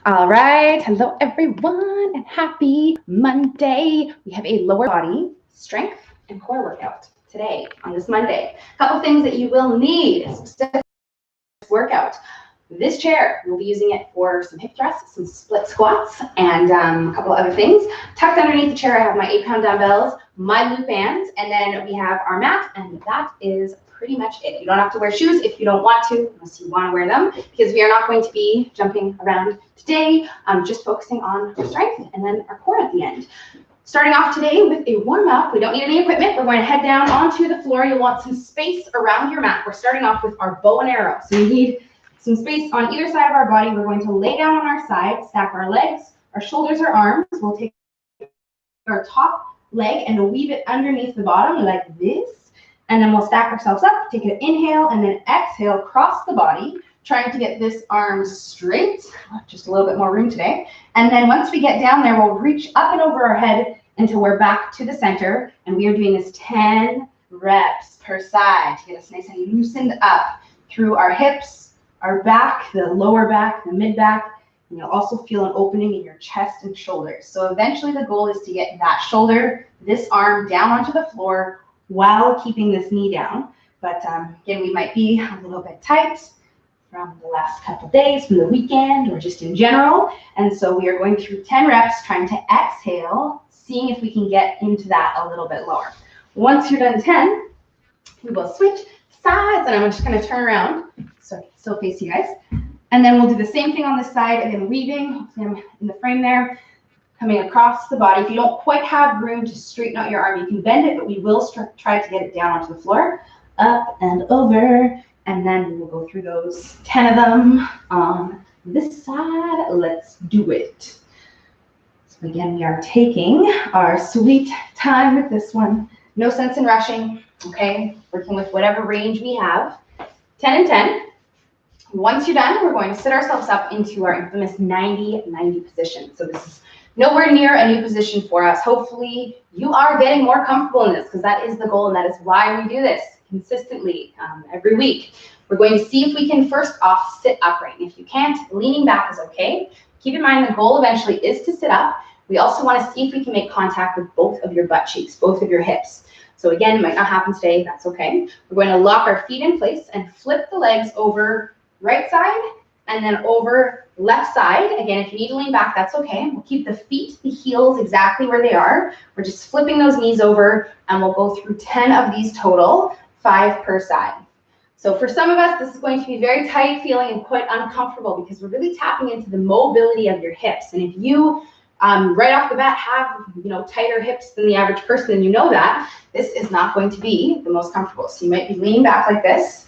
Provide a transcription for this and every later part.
All right, hello everyone, and happy Monday. We have a lower body strength and core workout today on this Monday. A couple things that you will need specific workout. This chair, we'll be using it for some hip thrusts, some split squats, and a couple other things. Tucked underneath the chair, I have my 8-pound dumbbells, my loop bands, and then we have our mat, and that is pretty much it. You don't have to wear shoes if you don't want to, unless you want to wear them, because we are not going to be jumping around today. I'm just focusing on our strength and then our core at the end. Starting off today with a warm-up. We don't need any equipment. We're going to head down onto the floor. You'll want some space around your mat. We're starting off with our bow and arrow. So you need some space on either side of our body. We're going to lay down on our side, stack our legs, our shoulders, our arms. We'll take our top leg and weave it underneath the bottom like this. And then we'll stack ourselves up, take an inhale, and then exhale, cross the body, trying to get this arm straight. Just a little bit more room today. And then once we get down there, we'll reach up and over our head until we're back to the center. And we are doing this 10 reps per side to get us nice and loosened up through our hips, our back, the lower back, the mid back. And you'll also feel an opening in your chest and shoulders. So eventually the goal is to get that shoulder, this arm down onto the floor while keeping this knee down. But again, we might be a little bit tight from the last couple days, from the weekend, or just in general. And so we are going through 10 reps, trying to exhale, seeing if we can get into that a little bit lower. Once you're done 10, we will switch sides, and I'm just going to turn around so I can still face you guys. And then we'll do the same thing on this side, again, weaving. Hopefully I'm in the frame there, coming across the body. If you don't quite have room to straighten out your arm, you can bend it, but we will try to get it down onto the floor, up and over. And then we will go through those 10 of them on this side. Let's do it. So again, we are taking our sweet time with this one. No sense in rushing, okay? Working with whatever range we have. 10 and 10. Once you're done, we're going to sit ourselves up into our infamous 90-90 position. So this is nowhere near a new position for us. Hopefully you are getting more comfortable in this, because that is the goal, and that is why we do this consistently every week. We're going to see if we can first off sit upright. If you can't, leaning back is okay. Keep in mind the goal eventually is to sit up. We also want to see if we can make contact with both of your butt cheeks, both of your hips. So again, it might not happen today, that's okay. We're going to lock our feet in place and flip the legs over right side and then over left side. Again, if you need to lean back, that's okay. We'll keep the feet, the heels exactly where they are. We're just flipping those knees over, and we'll go through 10 of these total, 5 per side. So for some of us, this is going to be very tight feeling and quite uncomfortable, because we're really tapping into the mobility of your hips. And if you right off the bat have tighter hips than the average person, and you know that, this is not going to be the most comfortable. So you might be leaning back like this.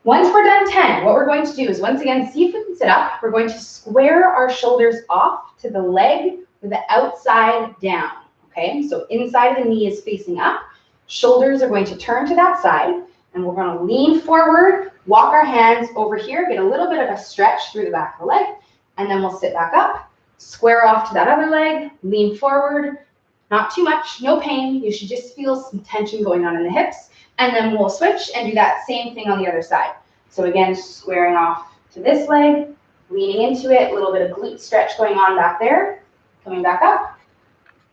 Once we're done 10, what we're going to do is, once again, see if we can sit up. We're going to square our shoulders off to the leg with the outside down, okay? So inside of the knee is facing up. Shoulders are going to turn to that side, and we're going to lean forward, walk our hands over here, get a little bit of a stretch through the back of the leg, and then we'll sit back up, square off to that other leg, lean forward, not too much, no pain. You should just feel some tension going on in the hips. And then we'll switch and do that same thing on the other side. So again, squaring off to this leg, leaning into it, a little bit of glute stretch going on back there, coming back up,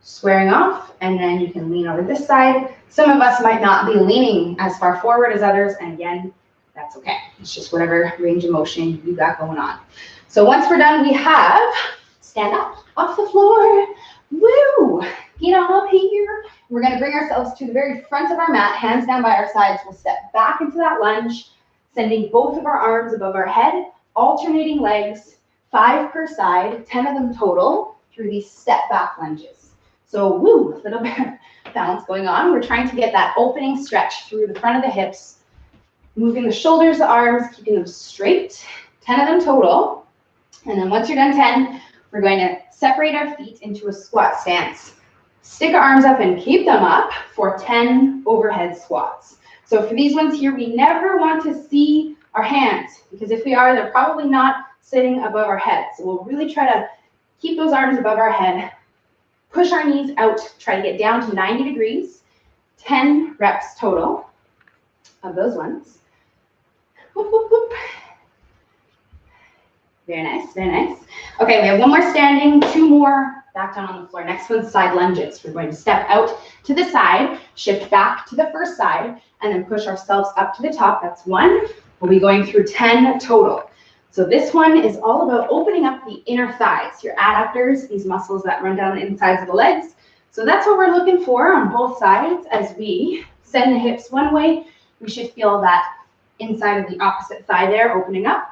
squaring off, and then you can lean over this side. Some of us might not be leaning as far forward as others, and again, that's okay. It's just whatever range of motion you got going on. So once we're done, we have stand up off the floor. Woo! Get on up here. We're going to bring ourselves to the very front of our mat, hands down by our sides. We'll step back into that lunge, sending both of our arms above our head, alternating legs, 5 per side, 10 of them total, through these step back lunges. So woo, a little bit of balance going on. We're trying to get that opening stretch through the front of the hips, moving the shoulders, the arms, keeping them straight, 10 of them total. And then once you're done 10, we're going to separate our feet into a squat stance. Stick our arms up and keep them up for 10 overhead squats. So for these ones here, we never want to see our hands, because if we are, they're probably not sitting above our head. So we'll really try to keep those arms above our head, push our knees out, try to get down to 90 degrees, 10 reps total of those ones. Whoop, whoop, whoop. Very nice, very nice. Okay, we have one more standing, two more back down on the floor. Next one's side lunges. We're going to step out to the side, shift back to the first side, and then push ourselves up to the top. That's one. We'll be going through 10 total. So this one is all about opening up the inner thighs, your adductors, these muscles that run down the insides of the legs. So that's what we're looking for on both sides. As we send the hips one way, we should feel that inside of the opposite thigh there opening up.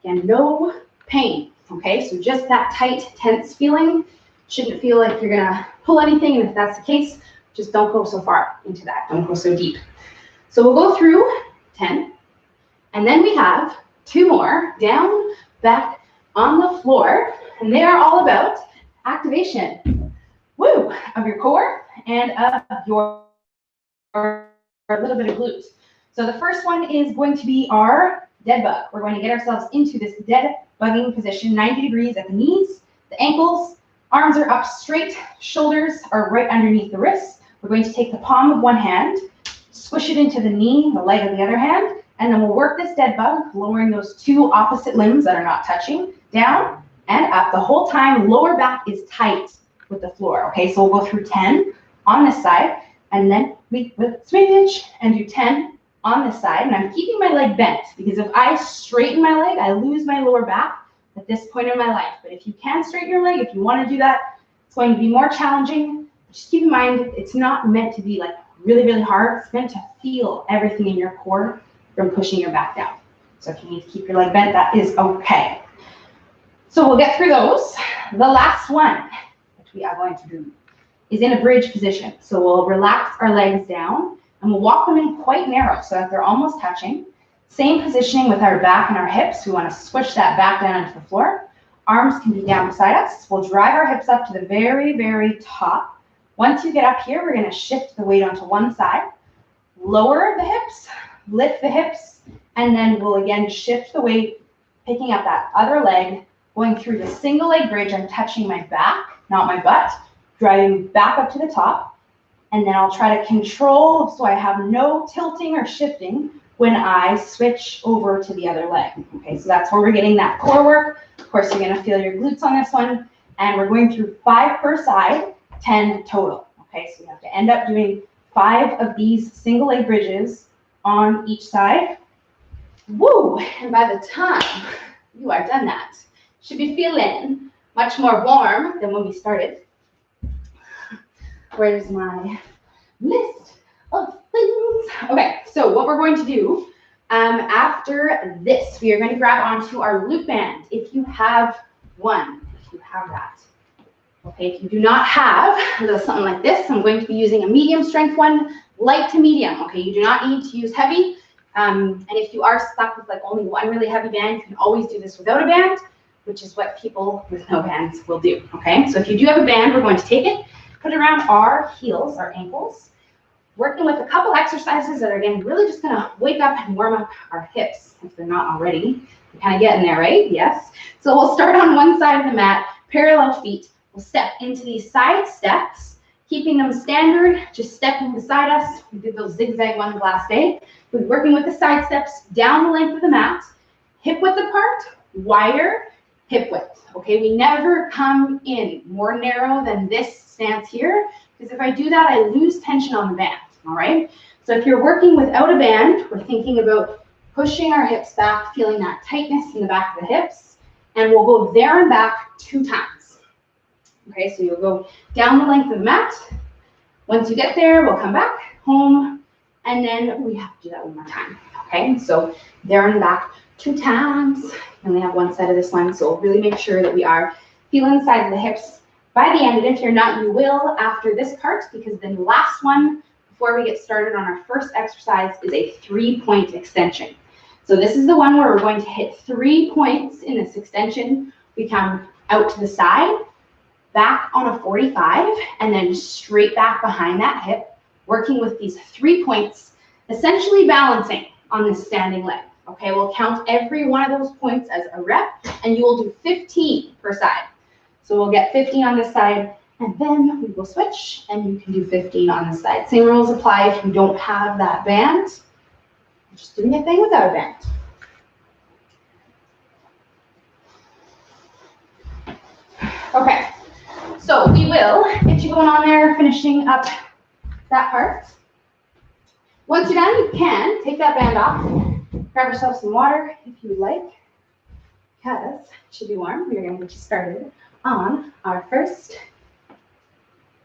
Again, no pain, okay? So just that tight, tense feeling. Shouldn't feel like you're gonna pull anything, and if that's the case, just don't go so far into that. Don't go so deep. So we'll go through 10, and then we have two more, down, back, on the floor, and they are all about activation, woo, of your core and of your a little bit of glutes. So the first one is going to be our dead bug. We're going to get ourselves into this dead bugging position, 90 degrees at the knees, the ankles, arms are up straight, shoulders are right underneath the wrists. We're going to take the palm of one hand, squish it into the knee, the leg of the other hand, and then we'll work this dead bug, lowering those two opposite limbs that are not touching, down and up. The whole time, lower back is tight with the floor, okay? So we'll go through 10 on this side, and then we will switch and do 10 on this side, and I'm keeping my leg bent, because if I straighten my leg, I lose my lower back at this point in my life. But if you can straighten your leg, if you want to do that, it's going to be more challenging. Just keep in mind, it's not meant to be like really, really hard. It's meant to feel everything in your core from pushing your back down. So if you need to keep your leg bent, that is okay. So we'll get through those. The last one, which we are going to do, is in a bridge position. So we'll relax our legs down, and we'll walk them in quite narrow so that they're almost touching. Same positioning with our back and our hips. We want to squish that back down into the floor. Arms can be down beside us. We'll drive our hips up to the very, very top. Once you get up here, we're going to shift the weight onto one side, lower the hips, lift the hips, and then we'll again shift the weight, picking up that other leg, going through the single leg bridge. I'm touching my back, not my butt, driving back up to the top, and then I'll try to control so I have no tilting or shifting when I switch over to the other leg. Okay, so that's where we're getting that core work. Of course, you're going to feel your glutes on this one, and we're going through 5 per side, 10 total. Okay, so you have to end up doing 5 of these single leg bridges on each side. Woo! And by the time you are done that, you should be feeling much more warm than when we started. Where's my list of things? Okay, so what we're going to do after this, we are going to grab onto our loop band. If you have one, if you have that. Okay, if you do not have something like this, I'm going to be using a medium strength one, light to medium. Okay, you do not need to use heavy. And if you are stuck with like only one really heavy band, you can always do this without a band, which is what people with no bands will do. Okay, so if you do have a band, we're going to take it, put it around our heels, our ankles, working with a couple exercises that are, again, really just going to wake up and warm up our hips if they're not already. You're kind of getting there, right? Yes. So we'll start on one side of the mat, parallel feet. We'll step into these side steps, keeping them standard, just stepping beside us. We did those zigzag ones last day. We're working with the side steps down the length of the mat, hip width apart, wider hip width. Okay, we never come in more narrow than this stance here, because if I do that, I lose tension on the band. All right, so if you're working without a band, we're thinking about pushing our hips back, feeling that tightness in the back of the hips, and we'll go there and back 2 times. Okay, so you'll go down the length of the mat. Once you get there, we'll come back home, and then we have to do that one more time. Okay, so there and back 2 times. We only have one side of this one, so really make sure that we are feeling the sides of the hips by the end. And if you're not, you will after this part, because then the last one before we get started on our first exercise is a 3-point extension. So this is the one where we're going to hit 3 points in this extension. We come out to the side, back on a 45, and then straight back behind that hip, working with these 3 points, essentially balancing on this standing leg. Okay, we'll count every one of those points as a rep, and you will do 15 per side. So we'll get 15 on this side, and then we will switch, and you can do 15 on this side. Same rules apply if you don't have that band. You're just doing a thing without a band. Okay, so we will get you going on there, finishing up that part. Once you're done, you can take that band off, grab yourself some water if you would like, because it should be warm. We're going to get you started on our first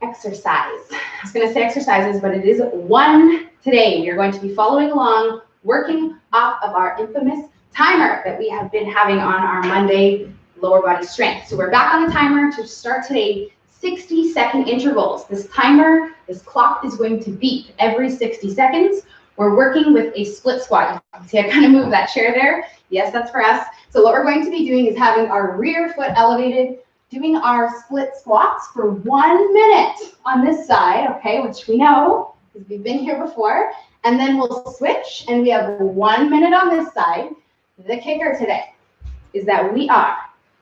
exercise. I was going to say exercises, but it is one today. We are going to be following along, working off of our infamous timer that we have been having on our Monday lower body strength. So we're back on the timer to start today, 60-second intervals. This timer, this clock is going to beep every 60 seconds. We're working with a split squat. You can see I kind of moved that chair there. Yes, that's for us. So what we're going to be doing is having our rear foot elevated, doing our split squats for 1 minute on this side, okay, which we know because we've been here before. And then we'll switch and we have 1 minute on this side. The kicker today is that we are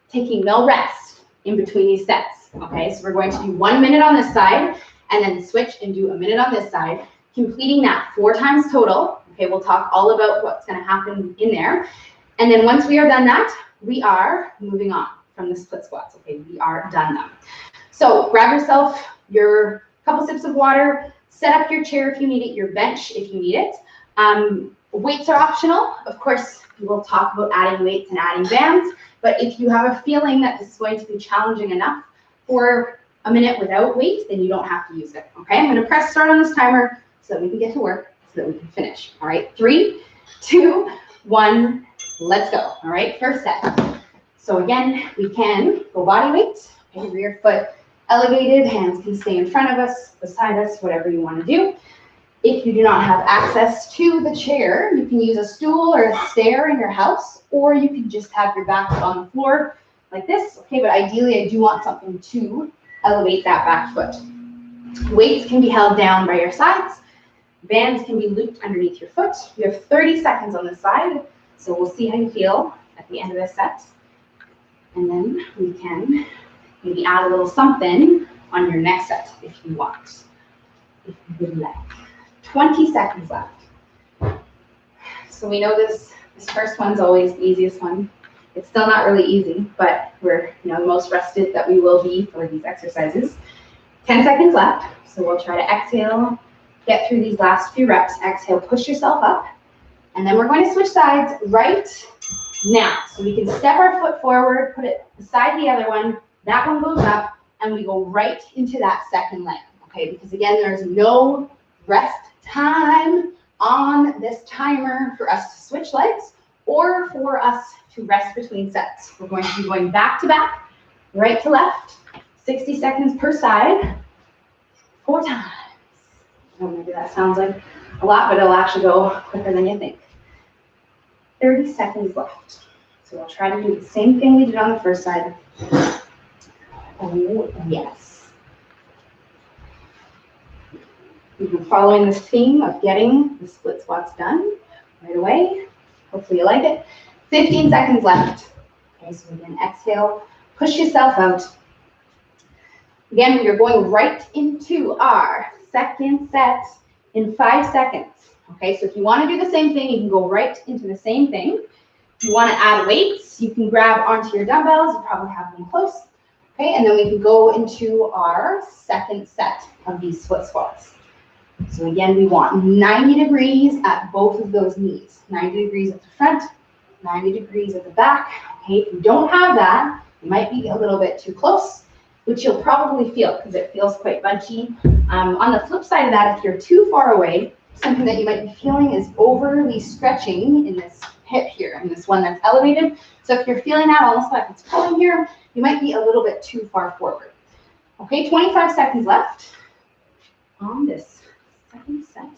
taking no rest in between these sets, okay? So we're going to do 1 minute on this side and then switch and do a minute on this side, completing that 4 times total. Okay, we'll talk all about what's gonna happen in there. And then once we are done that, we are moving on from the split squats, okay? We are done now. So grab yourself your couple sips of water, set up your chair if you need it, your bench if you need it. Weights are optional. Of course, we will talk about adding weights and adding bands, but if you have a feeling that this is going to be challenging enough for a minute without weights, then you don't have to use it, okay? I'm gonna press start on this timer so that we can get to work, so that we can finish, all right? 3, 2, 1, let's go, all right? First set. So again, we can go body weight, okay, rear foot elevated, hands can stay in front of us, beside us, whatever you wanna do. If you do not have access to the chair, you can use a stool or a stair in your house, or you can just have your back on the floor like this, okay? But ideally, I do want something to elevate that back foot. Weights can be held down by your sides. Bands can be looped underneath your foot. You have 30 seconds on this side, so we'll see how you feel at the end of this set. And then we can maybe add a little something on your next set if you want, if you would like. 20 seconds left. So we know this first one's always the easiest one. It's still not really easy, but we're the most rested that we will be for these exercises. 10 seconds left, so we'll try to exhale, get through these last few reps. Exhale, push yourself up, and then we're going to switch sides right now. So we can step our foot forward, put it beside the other one, that one goes up, and we go right into that second leg, okay? Because again, there's no rest time on this timer for us to switch legs or for us to rest between sets. We're going to be going back to back, right to left, 60 seconds per side, 4 times. Oh, maybe that sounds like a lot, but it'll actually go quicker than you think. 30 seconds left. So we'll try to do the same thing we did on the first side. Oh, yes. We've been following this theme of getting the split squats done right away. Hopefully you like it. 15 seconds left. Okay, so again, exhale, push yourself out. Again, we are going right into our second set in 5 seconds. Okay, so if you want to do the same thing, you can go right into the same thing. If you want to add weights, you can grab onto your dumbbells. You probably have them close. Okay, and then we can go into our second set of these split squats. So again, we want 90 degrees at both of those knees. 90 degrees at the front, 90 degrees at the back. Okay, if you don't have that, it might be a little bit too close, which you'll probably feel because it feels quite bunchy. On the flip side of that, if you're too far away, something that you might be feeling is overly stretching in this hip here, in this one that's elevated. So if you're feeling that almost like it's pulling here, you might be a little bit too far forward. Okay, 25 seconds left on this second set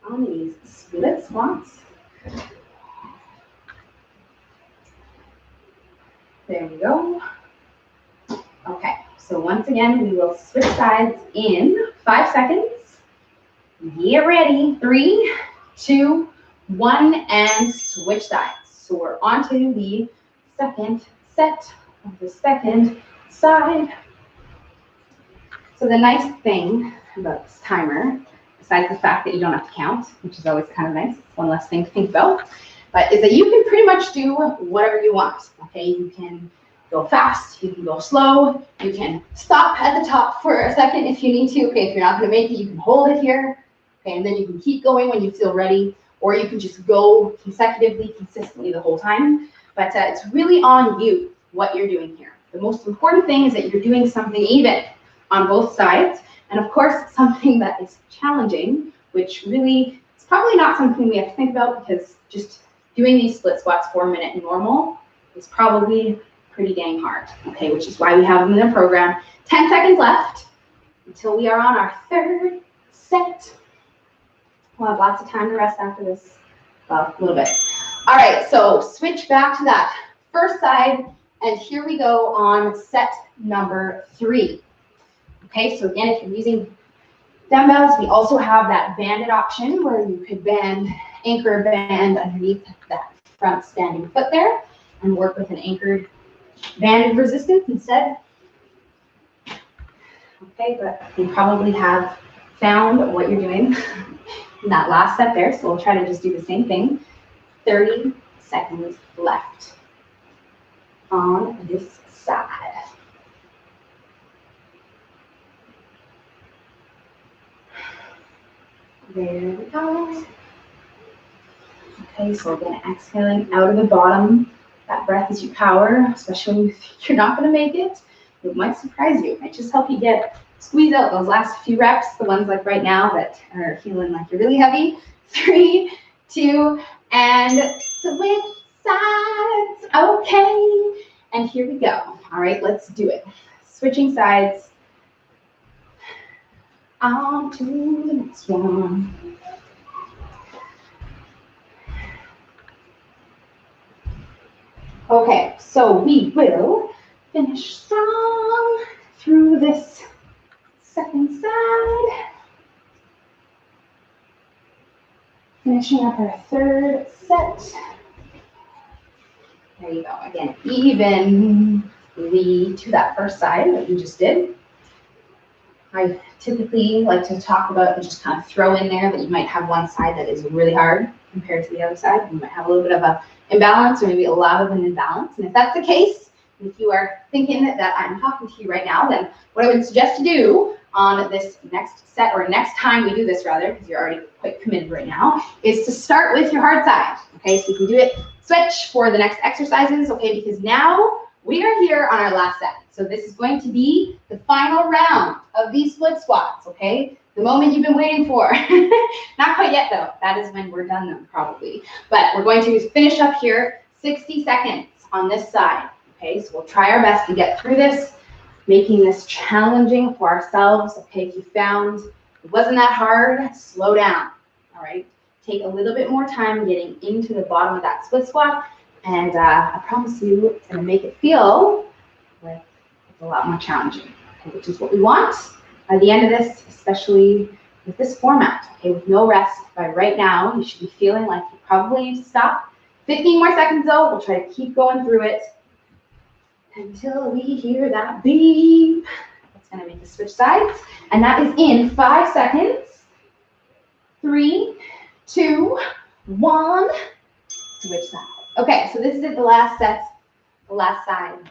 on these split squats. There we go. Okay, so once again, we will switch sides in 5 seconds. Get ready. 3, 2, 1, and switch sides. So we're on to the second set of the second side. So the nice thing about this timer, besides the fact that you don't have to count, which is always kind of nice, one less thing to think about, but is that you can pretty much do whatever you want, okay? You can go fast, you can go slow, you can stop at the top for a second if you need to. Okay, if you're not going to make it, you can hold it here. Okay, and then you can keep going when you feel ready, or you can just go consecutively, consistently the whole time. But it's really on you what you're doing here. The most important thing is that you're doing something even on both sides, and of course something that is challenging, which really is probably not something we have to think about, because just doing these split squats for a minute normal is probably pretty dang hard, okay, which is why we have them in the program. 10 seconds left until we are on our third set. We'll have lots of time to rest after this. Well, a little bit. All right, so switch back to that first side, and here we go on set number 3. Okay, so again, if you're using dumbbells, we also have that banded option where you could anchor a band underneath that front standing foot there and work with an anchored banded resistance instead. Okay, but you probably have found what you're doing in that last set there, so we'll try to just do the same thing. 30 seconds left on this side. There we go. Okay, so again, exhaling out of the bottom. That breath is your power, especially when you think you're not going to make it. It might surprise you. It might just help you squeeze out those last few reps, the ones like right now that are feeling like you're really heavy. 3, 2, and switch sides. Okay, and here we go. All right, let's do it. Switching sides. On to the next one. Okay, so we will finish strong through this second side. Finishing up our third set. There you go. Again, evenly to that first side that you just did. I typically like to talk about and just kind of throw in there that you might have one side that is really hard compared to the other side. You might have a little bit of an imbalance, or maybe a lot of an imbalance. And if that's the case, if you are thinking that I'm talking to you right now, then what I would suggest to do on this next set, or next time we do this rather, because you're already quite committed right now, is to start with your hard side. Okay, so you can do it, switch for the next exercises, okay, because now we are here on our last set. So this is going to be the final round of these split squats, okay? The moment you've been waiting for. Not quite yet though. That is when we're done then probably. But we're going to finish up here 60 seconds on this side, okay? So we'll try our best to get through this, making this challenging for ourselves, okay? If you found it wasn't that hard, slow down, all right? Take a little bit more time getting into the bottom of that split squat, and I promise you it's gonna make it feel like it's a lot more challenging, okay? Which is what we want by the end of this, especially with this format, okay? With no rest by right now, you should be feeling like you probably need to stop. 15 more seconds though, we'll try to keep going through it until we hear that beep. That's gonna make us switch sides, and that is in 5 seconds. 3, 2, 1, switch sides. Okay, so this is it, the last set, the last side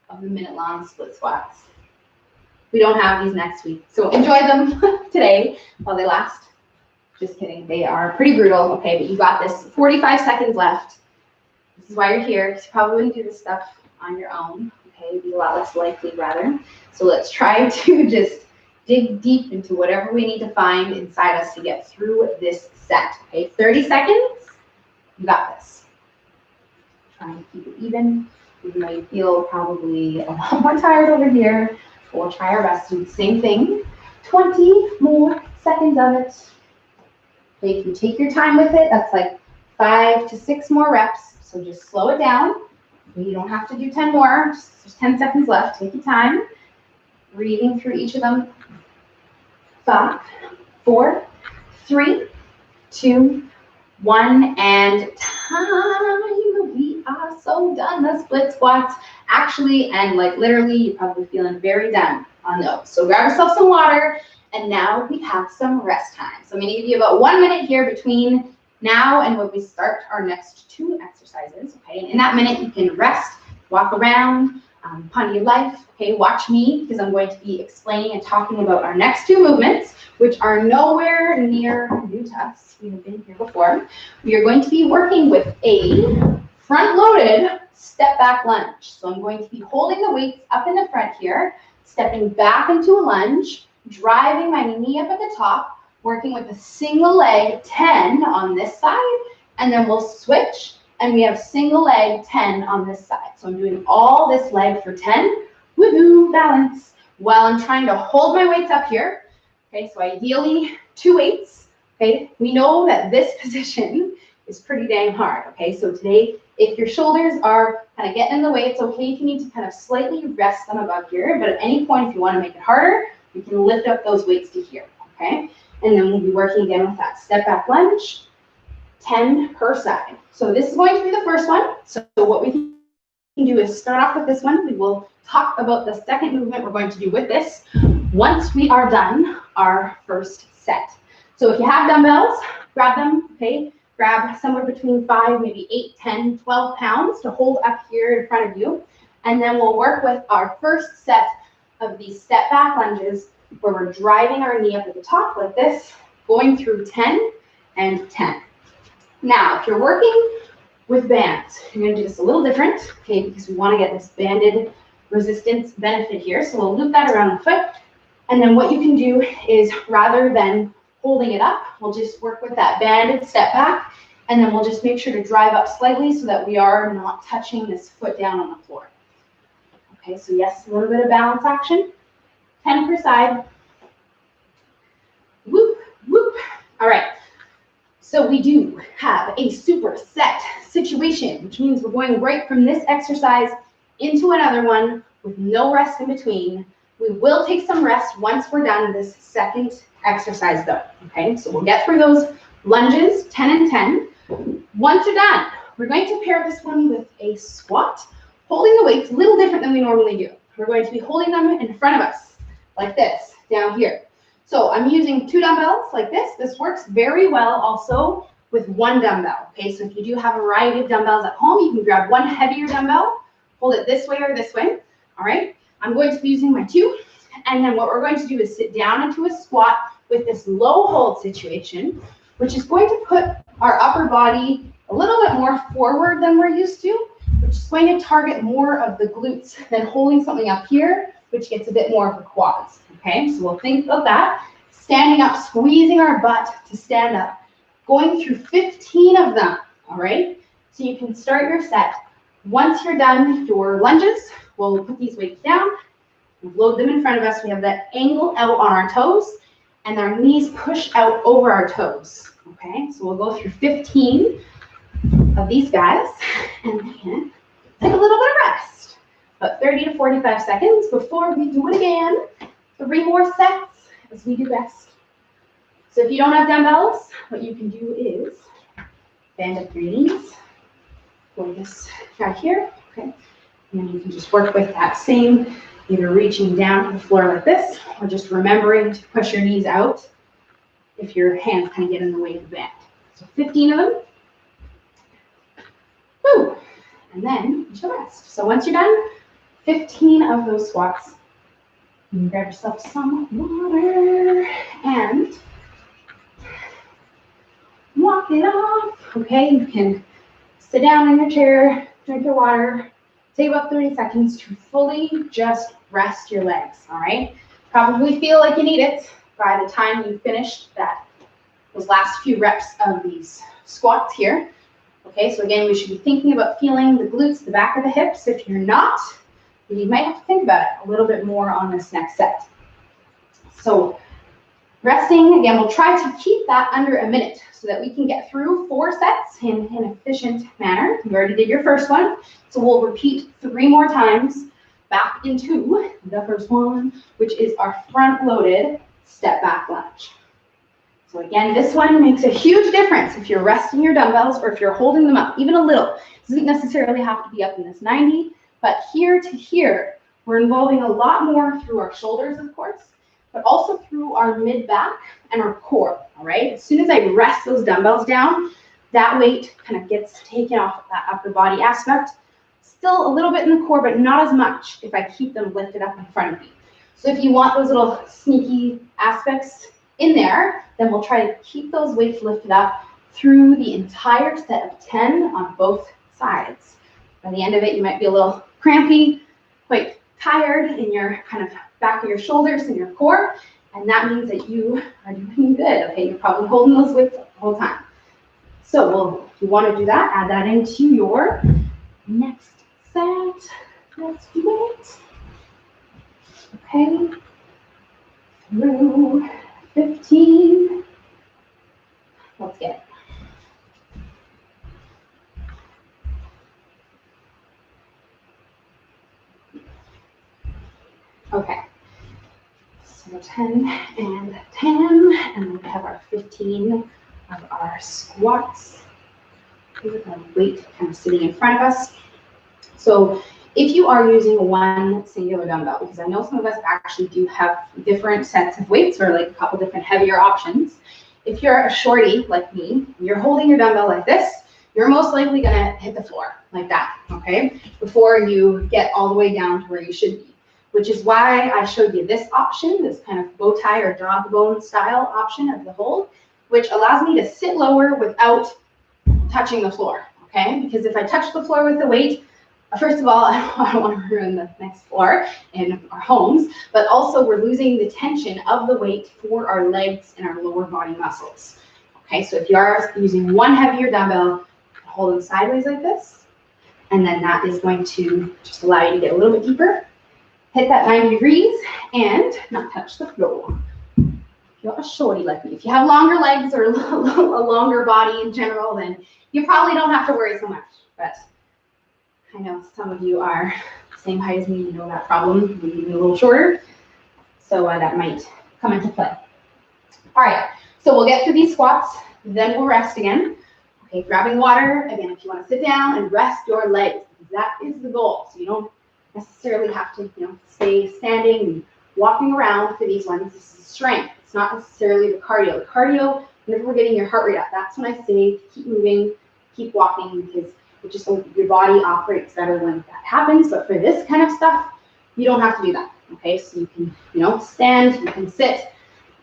of the minute-long split squats. We don't have these next week, so enjoy them today while they last. Just kidding, they are pretty brutal, okay, but you got this. 45 seconds left. This is why you're here, because you probably wouldn't do this stuff on your own, okay? It'd be a lot less likely, rather. So let's try to just dig deep into whatever we need to find inside us to get through this set, okay? 30 seconds, you got this. Try and keep it even though you feel probably a lot more tired over here. We'll try our best to do the same thing. 20 more seconds of it. Okay, if you take your time with it, that's like 5 to 6 more reps. So just slow it down. You don't have to do 10 more. There's 10 seconds left. Take your time. Breathing through each of them. 5, 4, 3, 2, 1, and time. We are so done. The split squats. Actually, and like literally, you're probably feeling very done on those. So grab yourself some water, and now we have some rest time. So I'm going to give you about 1 minute here between now and when we start our next 2 exercises. Okay, and in that minute, you can rest walk around, pon your life. Okay, watch me because I'm going to be explaining and talking about our next two movements, which are nowhere near new to us. We have been here before. We are going to be working with a front-loaded step back lunge. So I'm going to be holding the weights up in the front here, stepping back into a lunge, driving my knee up at the top, working with a single leg 10 on this side, and then we'll switch, and we have single leg 10 on this side. So I'm doing all this leg for 10, woohoo, balance, while I'm trying to hold my weights up here. Okay, so ideally 2 weights. Okay, we know that this position is pretty dang hard. Okay, so today, if your shoulders are kind of getting in the way, it's okay if you need to kind of slightly rest them above here, but at any point, if you want to make it harder, you can lift up those weights to here, okay? And then we'll be working again with that step back lunge, 10 per side. So this is going to be the first one. So what we can do is start off with this one. We will talk about the second movement we're going to do with this once we are done our first set. So if you have dumbbells, grab them, okay? Grab somewhere between 5, maybe 8, 10, 12 pounds to hold up here in front of you. And then we'll work with our first set of these step back lunges where we're driving our knee up at the top like this, going through 10 and 10. Now, if you're working with bands, you're going to do this a little different, okay, because we want to get this banded resistance benefit here. So we'll loop that around the foot. And then what you can do is rather than holding it up, we'll just work with that banded step back, and then we'll just make sure to drive up slightly so that we are not touching this foot down on the floor. Okay, so yes, a little bit of balance action. 10 per side. Whoop, whoop. All right, so we do have a superset situation, which means we're going right from this exercise into another one with no rest in between. We will take some rest once we're done this second exercise though, okay? So we'll get through those lunges, 10 and 10. Once you're done, we're going to pair this one with a squat, holding the weights a little different than we normally do. We're going to be holding them in front of us, like this, down here. So I'm using 2 dumbbells like this. This works very well also with 1 dumbbell, okay? So if you do have a variety of dumbbells at home, you can grab 1 heavier dumbbell, hold it this way or this way, all right? I'm going to be using my 2, and then what we're going to do is sit down into a squat with this low hold situation, which is going to put our upper body a little bit more forward than we're used to, which is going to target more of the glutes than holding something up here, which gets a bit more of the quads, okay? So we'll think about that. Standing up, squeezing our butt to stand up, going through 15 of them, all right? So you can start your set. Once you're done your lunges, we'll put these weights down, load them in front of us. We have that angle out on our toes, and our knees push out over our toes, okay? So we'll go through 15 of these guys, and then take a little bit of rest, about 30 to 45 seconds before we do it again. 3 more sets as we do rest. So if you don't have dumbbells, what you can do is bend up your knees, go this right here, okay? And then you can just work with that same, either reaching down to the floor like this, or just remembering to push your knees out if your hands kind of get in the way of the band. So 15 of them. Woo! And then you should rest. So once you're done, 15 of those squats, you can grab yourself some water and walk it off. Okay, you can sit down in your chair, drink your water, take about 30 seconds to fully just rest your legs, all right? Probably feel like you need it by the time you finished those last few reps of these squats here. Okay, so again, we should be thinking about feeling the glutes, the back of the hips. If you're not, you might have to think about it a little bit more on this next set. So resting, again, we'll try to keep that under a minute so that we can get through 4 sets in an efficient manner. You already did your first one, so we'll repeat 3 more times back into the first one, which is our front-loaded step back lunge. So again, this one makes a huge difference if you're resting your dumbbells or if you're holding them up, even a little. It doesn't necessarily have to be up in this 90, but here to here, we're involving a lot more through our shoulders, of course, but also through our mid-back and our core, all right? As soon as I rest those dumbbells down, that weight kind of gets taken off of that upper body aspect. Still a little bit in the core, but not as much if I keep them lifted up in front of me. So if you want those little sneaky aspects in there, then we'll try to keep those weights lifted up through the entire set of 10 on both sides. By the end of it, you might be a little crampy, quite tired in your kind of back of your shoulders and your core, and that means that you are doing good, okay? You're probably holding those weights the whole time. So if you want to do that, add that into your next set. Let's do it. Okay. Through 15. Let's get it. Okay. So 10 and 10, and then we have our 15 of our squats with our weight kind of sitting in front of us. So if you are using one singular dumbbell, because I know some of us actually do have different sets of weights or like a couple different heavier options. If you're a shorty like me, and you're holding your dumbbell like this, you're most likely gonna hit the floor like that, okay? Before you get all the way down to where you should be, which is why I showed you this option, this kind of bow tie or dog bone style option of the hold, which allows me to sit lower without touching the floor, okay? Because if I touch the floor with the weight, first of all, I don't want to ruin the next floor in our homes, but also we're losing the tension of the weight for our legs and our lower body muscles. Okay, so if you are using one heavier dumbbell, hold them sideways like this, and then that is going to just allow you to get a little bit deeper, hit that 90 degrees, and not touch the floor. If you're a shorty like me, if you have longer legs or a longer body in general, then you probably don't have to worry so much, but I know some of you are the same height as me, you know that problem, maybe a little shorter, so that might come into play. All right, so we'll get through these squats, then we'll rest again. Okay, grabbing water, again, if you want to sit down and rest your legs, that is the goal. So you don't necessarily have to, stay standing and walking around for these ones. This is strength. It's not necessarily the cardio. The cardio, whenever we're getting your heart rate up, that's when I say keep moving, keep walking, because it just, your body operates better when that happens. But for this kind of stuff, you don't have to do that. Okay, so you can, stand, you can sit,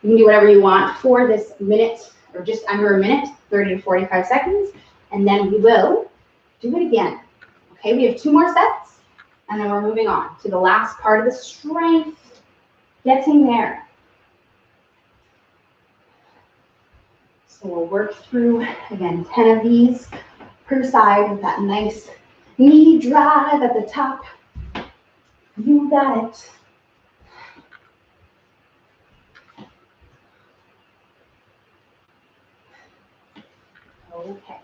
you can do whatever you want for this minute or just under a minute, 30 to 45 seconds, and then we will do it again. Okay, we have 2 more sets, and then we're moving on to the last part of the strength, getting there. So we'll work through, again, 10 of these per side with that nice knee drive at the top. You got it. Okay.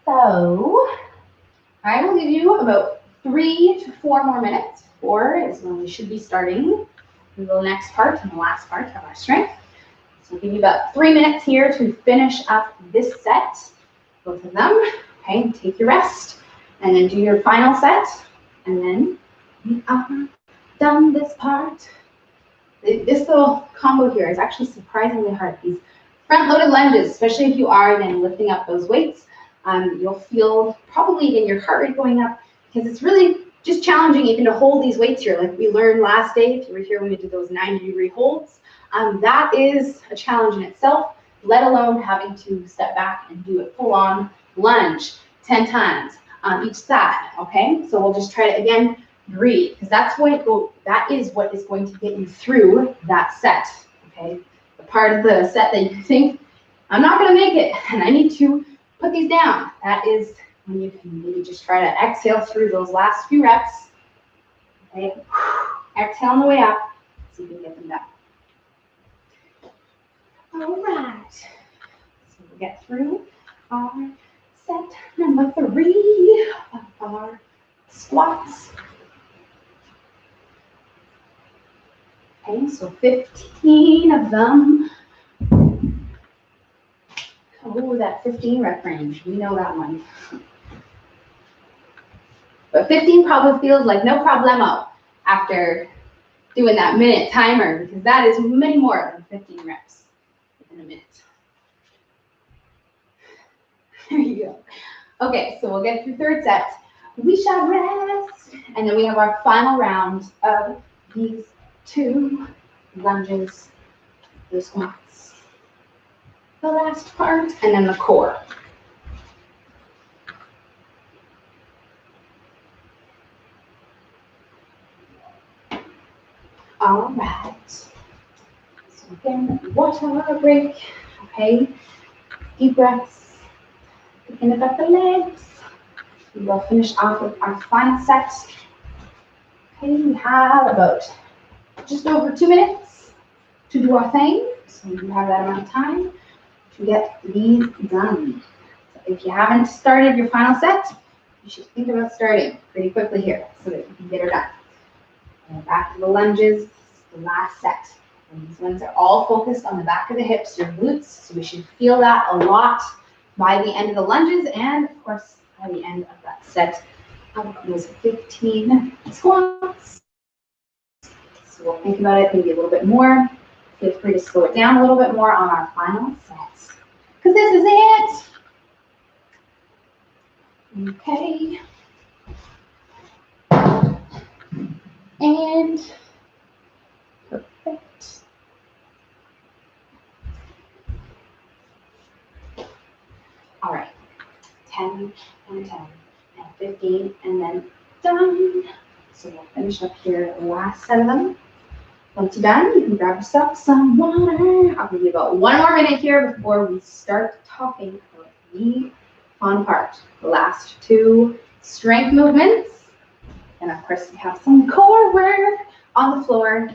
So I will give you about 3 to 4 more minutes. 4 is when we should be starting the next part and the last part of our strength. So I'll give you about 3 minutes here to finish up this set, both of them. Okay, take your rest and then do your final set. And then we are done this part. This little combo here is actually surprisingly hard. These front-loaded lunges, especially if you are then lifting up those weights, you'll feel probably in your heart rate going up because it's really just challenging even to hold these weights here. Like we learned last day, if you were here when we did those 90-degree holds, that is a challenge in itself, let alone having to step back and do a full-on lunge 10 times on each side, okay? So we'll just try to, again, breathe, because that is what is going to get you through that set, okay? The part of the set that you think, I'm not gonna make it, and I need to put these down. That is when you can maybe just try to exhale through those last few reps, okay? Exhale on the way up, so you can get them done. All right, so we'll get through our set number 3 of our squats. Okay, so 15 of them. Oh, that 15 rep range, we know that one. But 15 probably feels like no problemo after doing that minute timer, because that is many more than 15 reps in a minute. There you go. Okay, so we'll get through third set. We shall rest. And then we have our final round of these 2 lunges, the squats, the last part, and then the core. All right. So again, water break. Okay. Deep breaths. Picking up the legs. We will finish off with our final set. Okay, we have about just over 2 minutes to do our thing. So you have that amount of time to get these done. So if you haven't started your final set, you should think about starting pretty quickly here so that you can get her done. And back to the lunges, the last set. And these ones are all focused on the back of the hips, your glutes. So we should feel that a lot by the end of the lunges and, of course, by the end of that set of those 15 squats. So we'll think about it maybe a little bit more. Feel free to slow it down a little bit more on our final sets. Because this is it. Okay. And perfect. All right. 10 and 10 and 15 and then done. So we'll finish up here the last set of them. Once you're done, you can grab yourself some water. I'll give you about 1 more minute here before we start talking about the fun part. The last 2 strength movements. And of course, we have some core work on the floor,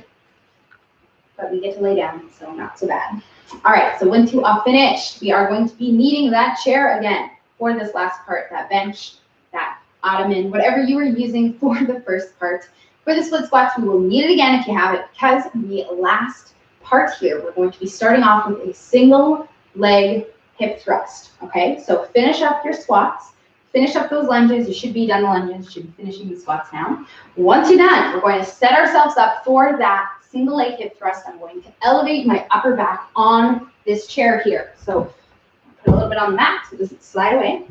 but we get to lay down, so not so bad. All right, so once you are finished, we are going to be needing that chair again for this last part, that bench, that ottoman, whatever you were using for the first part. For the split squats, we will need it again if you have it, because the last part here, we're going to be starting off with a single leg hip thrust, okay? So finish up your squats, finish up those lunges. You should be done the lunges, you should be finishing the squats now. Once you're done, we're going to set ourselves up for that single leg hip thrust. I'm going to elevate my upper back on this chair here. So put a little bit on the mat so it doesn't slide away.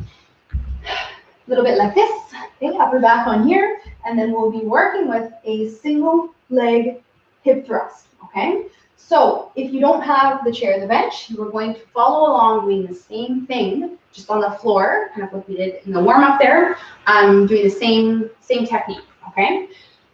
A little bit like this, okay, upper back on here, and then we'll be working with a single leg hip thrust, okay? So if you don't have the chair or the bench, you are going to follow along doing the same thing, just on the floor, kind of like we did in the warm-up there, doing the same technique, okay?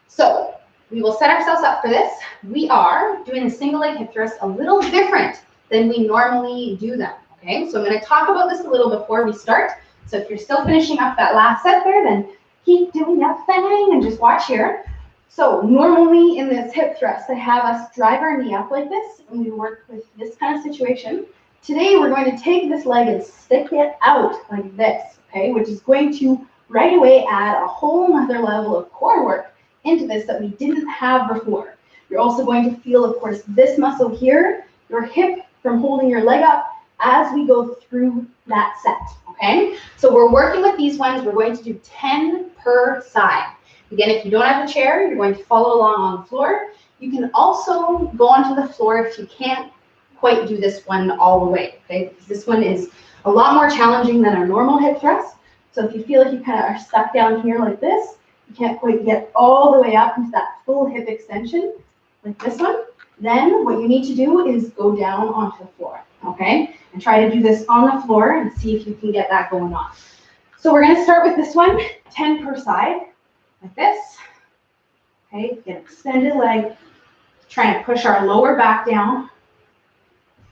So we will set ourselves up for this. We are doing the single leg hip thrust a little different than we normally do them, okay? So I'm going to talk about this a little before we start. So if you're still finishing up that last set there, then keep doing that thing and just watch here. So normally in this hip thrust, I have us drive our knee up like this, and we work with this kind of situation. Today, we're going to take this leg and stick it out like this, okay, which is going to right away add a whole nother level of core work into this that we didn't have before. You're also going to feel, of course, this muscle here, your hip from holding your leg up as we go through that set, okay? So we're working with these ones. We're going to do 10 per side. Again, if you don't have a chair, you're going to follow along on the floor. You can also go onto the floor if you can't quite do this one all the way, okay? Because this one is a lot more challenging than our normal hip thrust. So if you feel like you kind of are stuck down here like this, you can't quite get all the way up into that full hip extension like this one, then what you need to do is go down onto the floor, okay? And try to do this on the floor and see if you can get that going on. So we're going to start with this one, 10 per side, like this. Okay, get an extended leg, trying to push our lower back down.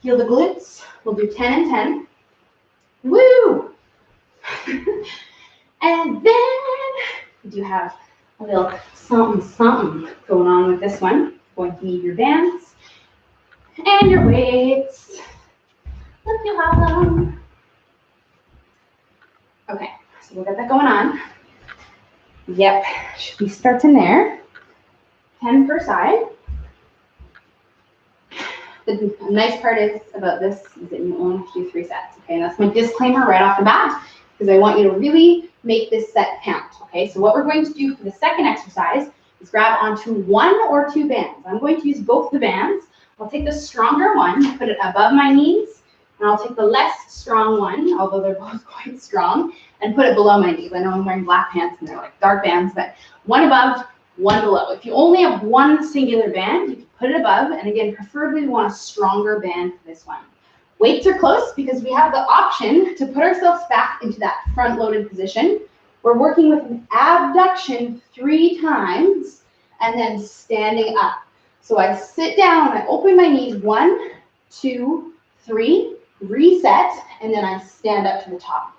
Feel the glutes. We'll do 10 and 10. Woo! And then we do have a little something going on with this one. Going to need your bands and your weights. If you have them. Okay, so we'll get that going on. Yep, should be starting there. 10 per side. The nice part is about this is that you only have to do 3 sets. Okay, and that's my disclaimer right off the bat, because I want you to really make this set count. Okay, so what we're going to do for the second exercise is grab onto 1 or 2 bands. I'm going to use both the bands. I'll take the stronger one, put it above my knees, and I'll take the less strong one, although they're both quite strong, and put it below my knees. I know I'm wearing black pants and they're like dark bands, but one above, one below. If you only have one singular band, you can put it above, and again, preferably we want a stronger band for this one. Weights are close because we have the option to put ourselves back into that front-loaded position. We're working with an abduction 3 times and then standing up. So I sit down, I open my knees, 1, 2, 3, reset, and then I stand up to the top.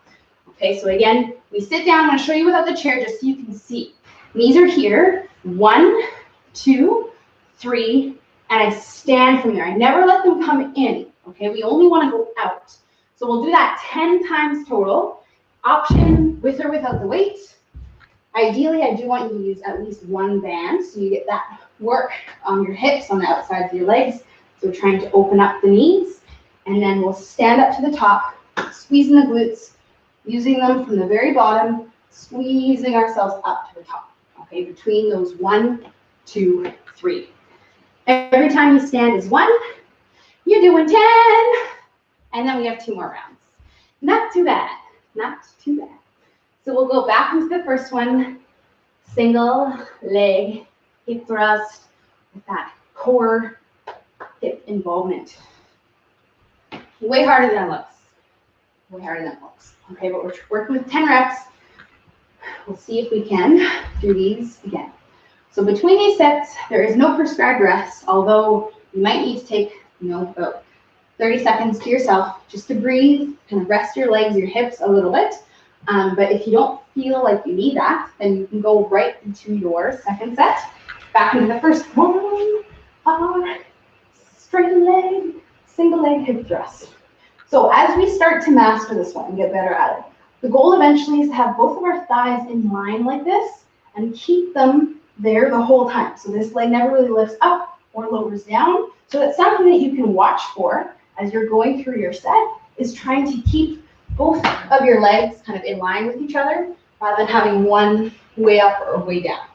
Okay, so again, we sit down. I'm going to show you without the chair just so you can see. Knees are here, 1, 2, 3, and I stand from there. I never let them come in, okay? We only want to go out. So we'll do that 10 times total. Option with or without the weight. Ideally, I do want you to use at least one band so you get that work on your hips on the outsides of your legs. So we're trying to open up the knees, and then we'll stand up to the top, squeezing the glutes, using them from the very bottom, squeezing ourselves up to the top, okay, between those 1, 2, 3. Every time you stand is 1, you're doing 10, and then we have 2 more rounds. Not too bad, not too bad. So we'll go back into the first one, single leg hip thrust with that core hip involvement. Way harder than it looks. Way harder than it looks. Okay, but we're working with 10 reps. We'll see if we can do these again. So between these sets, there is no prescribed rest, although you might need to take, about 30 seconds to yourself just to breathe, kind of rest your legs, your hips a little bit. But if you don't feel like you need that, then you can go right into your second set. Back into the first one. Straight leg, single leg hip thrust. So as we start to master this one and get better at it, the goal eventually is to have both of our thighs in line like this and keep them there the whole time. So this leg never really lifts up or lowers down. So that's something that you can watch for as you're going through your set, is trying to keep both of your legs kind of in line with each other rather than having one way up or way down.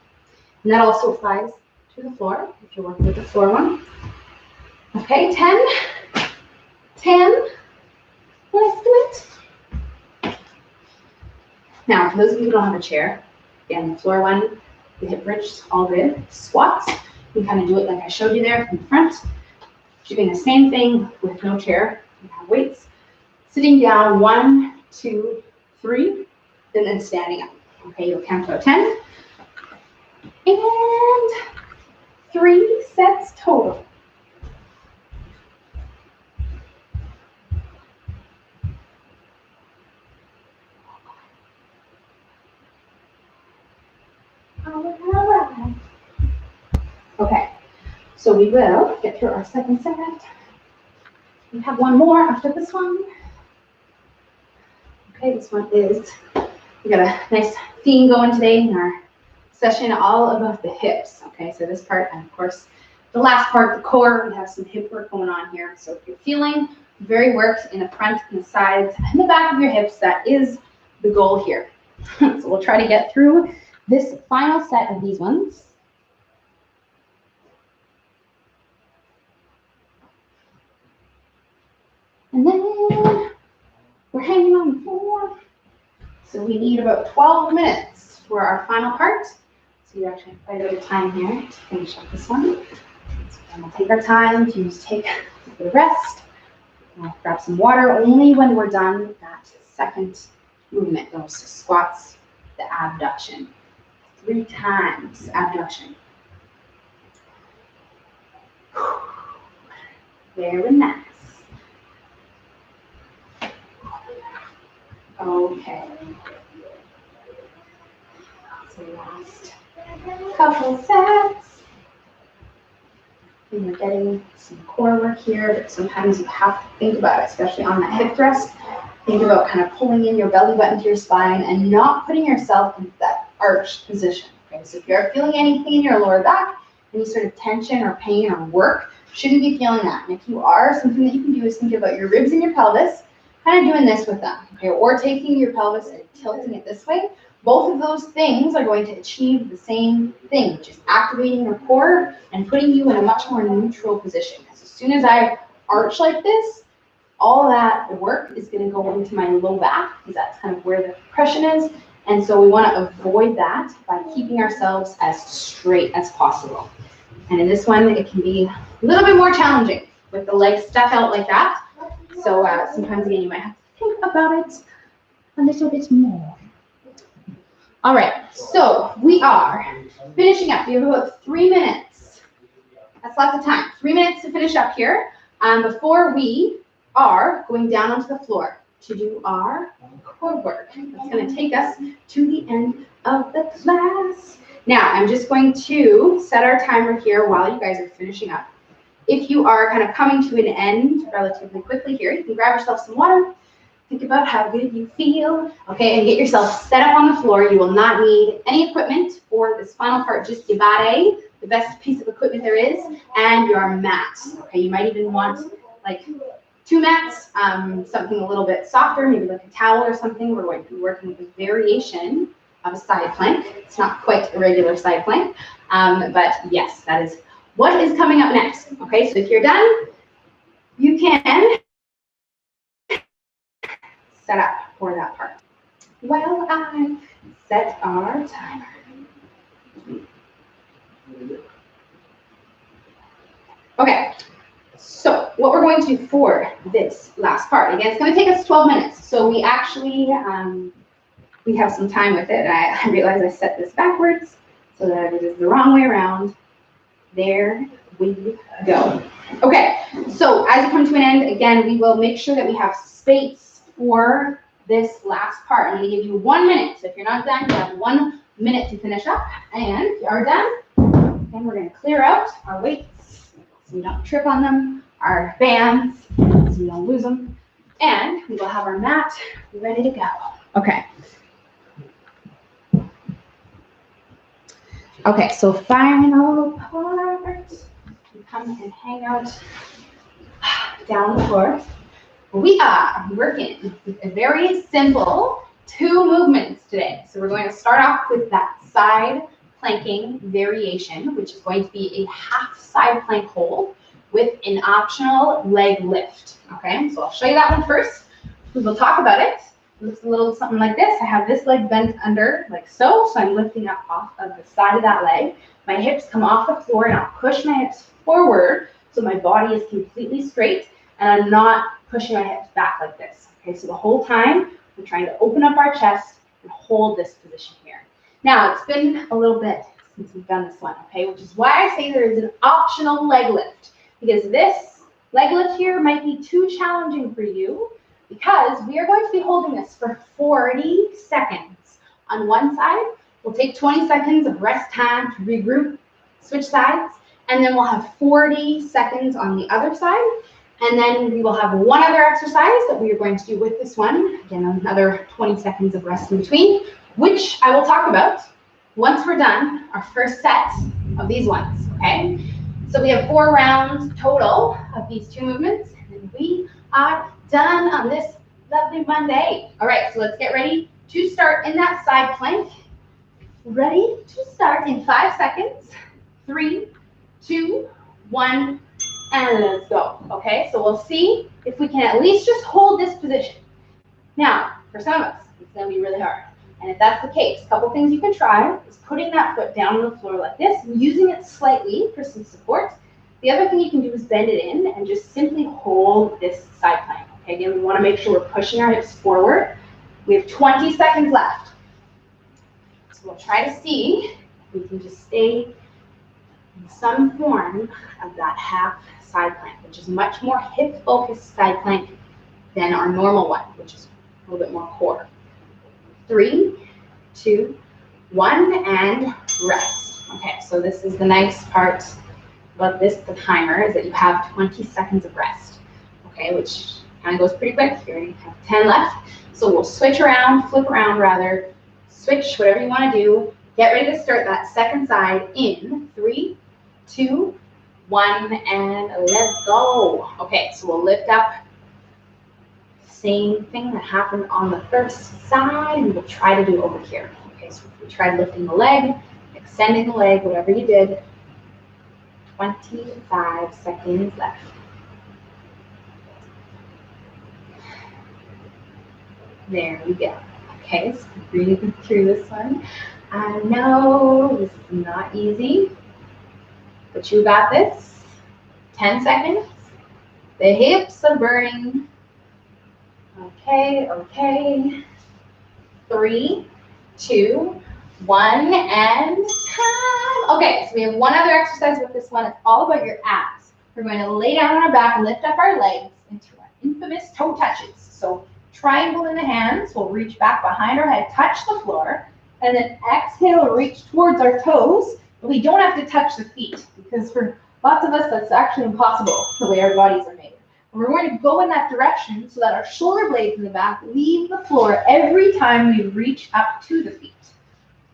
And that also applies to the floor if you're working with the floor one. Okay, 10, 10, let's do it. Now, for those of you who don't have a chair, again, the floor one, the hip bridge, all good. Squats, you can kind of do it like I showed you there from the front. Doing the same thing with no chair. You have weights. Sitting down, 1, 2, 3, and then standing up. Okay, you'll count to 10. And 3 sets total. All right. Okay, so we will get through our second set. We have one more after this one. Okay, this one is, we got a nice theme going today in our session, all about the hips. Okay, so this part, and of course, the last part, the core, we have some hip work going on here. So if you're feeling very worked in the front and the sides and the back of your hips, that is the goal here. So we'll try to get through this final set of these ones. And then we're hanging on the floor. So we need about 12 minutes for our final part. So you actually have quite a bit of time here to finish up this one. So then we'll take our time to just take a bit of rest. We'll grab some water only when we're done with that second movement, those squats, the abduction. 3 times abduction. Very nice. Okay. So last couple sets. And we're getting some core work here, but sometimes you have to think about it, especially on that hip thrust. Think about kind of pulling in your belly button to your spine and not putting yourself into that arched position. Okay, so if you're feeling anything in your lower back, any sort of tension or pain or work, shouldn't be feeling that. And if you are, something that you can do is think about your ribs and your pelvis, kind of doing this with them, okay, or taking your pelvis and tilting it this way. Both of those things are going to achieve the same thing, which is activating your core and putting you in a much more neutral position. Because as soon as I arch like this, All that work is going to go into my low back because that's kind of where the compression is. And so we want to avoid that by keeping ourselves as straight as possible. And in this one, it can be a little bit more challenging with the legs stuck out like that. So sometimes, again, you might have to think about it a little bit more. All right, so we are finishing up. We have about 3 minutes. That's lots of time. 3 minutes to finish up here before we are going down onto the floor to do our core work. That's going to take us to the end of the class. Now, I'm just going to set our timer here while you guys are finishing up. If you are kind of coming to an end relatively quickly here, you can grab yourself some water, think about how good you feel, okay, and get yourself set up on the floor. You will not need any equipment for this final part, just your body, the best piece of equipment there is, and your mat, okay? You might even want like 2 mats, something a little bit softer, maybe like a towel or something. We're going to be working with a variation of a side plank. It's not quite a regular side plank, but yes, that is what is coming up next. Okay, so if you're done, you can set up for that part. Well, I set our timer. Okay, so what we're going to do for this last part, again, it's going to take us 12 minutes. So we actually, we have some time with it. And I realize I set this backwards so that it is the wrong way around. There we go. Okay, so as you come to an end, again, we will make sure that we have space for this last part. I'm going to give you 1 minute. So if you're not done, you have 1 minute to finish up. And if you are done, then we're going to clear out our weights so we don't trip on them, our bands so we don't lose them, and we will have our mat ready to go. Okay. Okay, so final part. You come and hang out down the floor. We are working with a very simple 2 movements today. So we're going to start off with that side planking variation, which is going to be a half side plank hold with an optional leg lift. Okay, so I'll show you that one first. We will talk about it. It looks a little something like this. I have this leg bent under like so I'm lifting up off of the side of that leg. My hips come off the floor and I'll push my hips forward so my body is completely straight and I'm not pushing my hips back like this. Okay, so the whole time we're trying to open up our chest and hold this position here. Now, it's been a little bit since we've done this one, okay, which is why I say there is an optional leg lift, because this leg lift here might be too challenging for you because we are going to be holding this for 40 seconds. On one side, we'll take 20 seconds of rest time to regroup, switch sides, and then we'll have 40 seconds on the other side. And then we will have one other exercise that we are going to do with this one. Again, another 20 seconds of rest in between, which I will talk about once we're done our first set of these ones, okay? So we have 4 rounds total of these 2 movements, and we are done on this lovely Monday. All right, so let's get ready to start in that side plank. Ready to start in 5 seconds. 3, 2, 1, and let's go. Okay, so we'll see if we can at least just hold this position. Now, for some of us, it's going to be really hard. And if that's the case, a couple things you can try is putting that foot down on the floor like this and using it slightly for some support. The other thing you can do is bend it in and just simply hold this side plank. Okay, again, we want to make sure we're pushing our hips forward. We have 20 seconds left. So we'll try to see if we can just stay in some form of that half side plank, which is much more hip-focused side plank than our normal one, which is a little bit more core. 3, 2, 1, and rest. Okay, so this is the nice part about this, the timer, is that you have 20 seconds of rest. Okay, which kind of goes pretty quick. You already have 10 left. So we'll switch around, flip around rather, switch, whatever you want to do. Get ready to start that second side in 3, 2, 1, and let's go. Okay, so we'll lift up. Same thing that happened on the first side, we will try to do over here. Okay, so if we tried lifting the leg, extending the leg, whatever you did, 25 seconds left. There we go. Okay, so breathe through this one. I know this is not easy, but you got this. 10 seconds. The hips are burning. Okay, okay. 3, 2, 1, and time. Okay, so we have one other exercise with this one. It's all about your abs. We're going to lay down on our back, lift up our legs into our infamous toe touches. So triangle in the hands, we'll reach back behind our head, touch the floor, and then exhale, reach towards our toes. But we don't have to touch the feet because for lots of us, that's actually impossible the way our bodies are made. We're going to go in that direction so that our shoulder blades in the back leave the floor every time we reach up to the feet.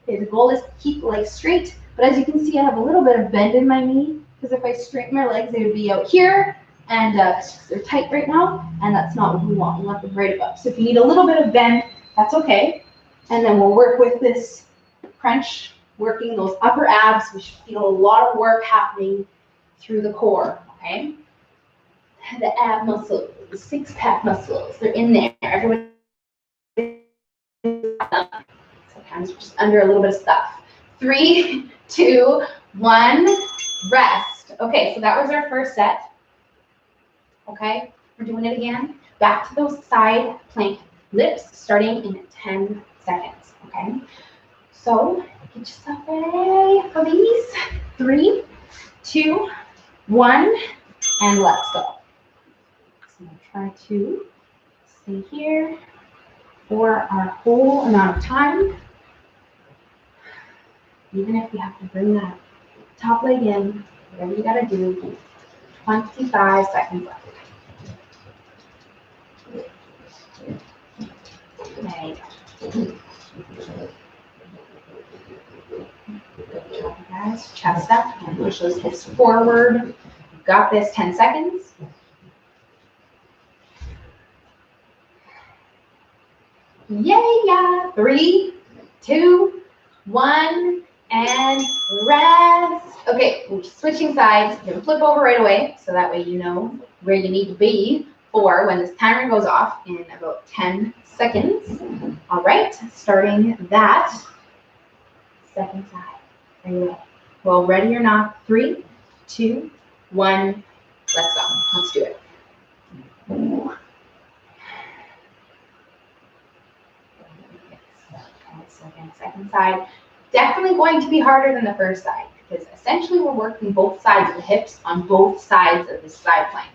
Okay, the goal is to keep the legs straight, but as you can see, I have a little bit of bend in my knee because if I straighten my legs, they would be out here, and they're tight right now, and that's not what we want. We want them right above. So if you need a little bit of bend, that's okay. And then we'll work with this crunch, working those upper abs. We should feel a lot of work happening through the core, okay? The ab muscles, the six-pack muscles, they're in there. Everybody, sometimes we're just under a little bit of stuff. 3, 2, 1, rest. Okay, so that was our first set. Okay, we're doing it again. Back to those side plank lifts, starting in 10 seconds. Okay, so get yourself ready for these. 3, 2, 1, and let's go. So try to stay here for our whole amount of time. Even if you have to bring that top leg in, whatever you gotta do, 25 seconds left. Okay. Good job, guys. Chest up and push those hips forward. Got this, 10 seconds. Yeah. 3, 2, 1, and rest. Okay, we're switching sides. You're gonna flip over right away, so that way you know where you need to be for when this timer goes off in about 10 seconds. All right, starting that second side. Are you ready? Well, ready or not? 3, 2, 1, let's go. Let's do it. So again, second side, definitely going to be harder than the first side because essentially we're working both sides of the hips on both sides of this side plank.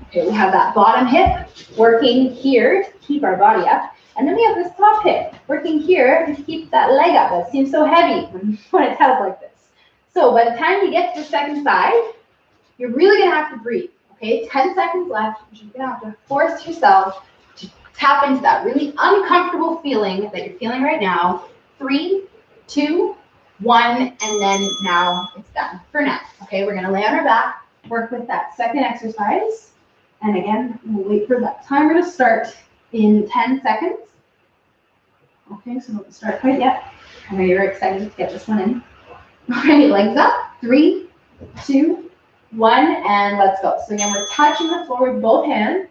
Okay, we have that bottom hip working here to keep our body up, and then we have this top hip working here to keep that leg up. That seems so heavy when it's held like this. So by the time you get to the second side, you're really gonna have to breathe. Okay, 10 seconds left. You're gonna have to force yourself to tap into that really uncomfortable feeling that you're feeling right now. 3, 2, 1, and then now it's done for now. Okay, we're gonna lay on our back, work with that second exercise. And again, we'll wait for that timer to start in 10 seconds. Okay, so don't start quite yet. I know you're excited to get this one in. All right, legs up. 3, 2, 1, and let's go. So again, we're touching the floor with both hands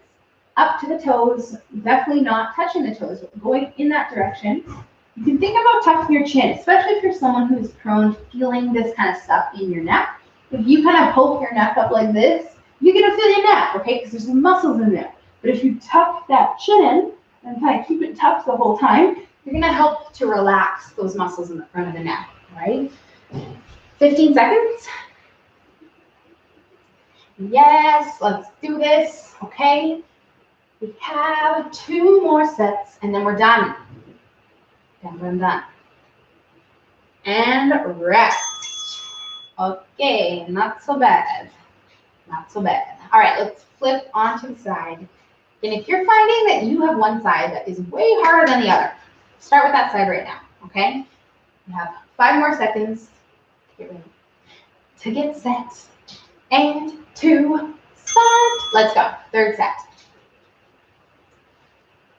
up to the toes. Definitely not touching the toes, but going in that direction. You can think about tucking your chin, especially if you're someone who's prone to feeling this kind of stuff in your neck. If you kind of poke your neck up like this, you're gonna feel your neck, okay? Because there's muscles in there. But if you tuck that chin in and kind of keep it tucked the whole time, you're gonna help to relax those muscles in the front of the neck, right? 15 seconds. Yes, let's do this, okay? We have 2 more sets and then we're done. Done. And rest. Okay, not so bad. Not so bad. All right, let's flip onto the side. And if you're finding that you have one side that is way harder than the other, start with that side right now, okay? You have 5 more seconds to get ready. To get set. And to start. Let's go. Third set.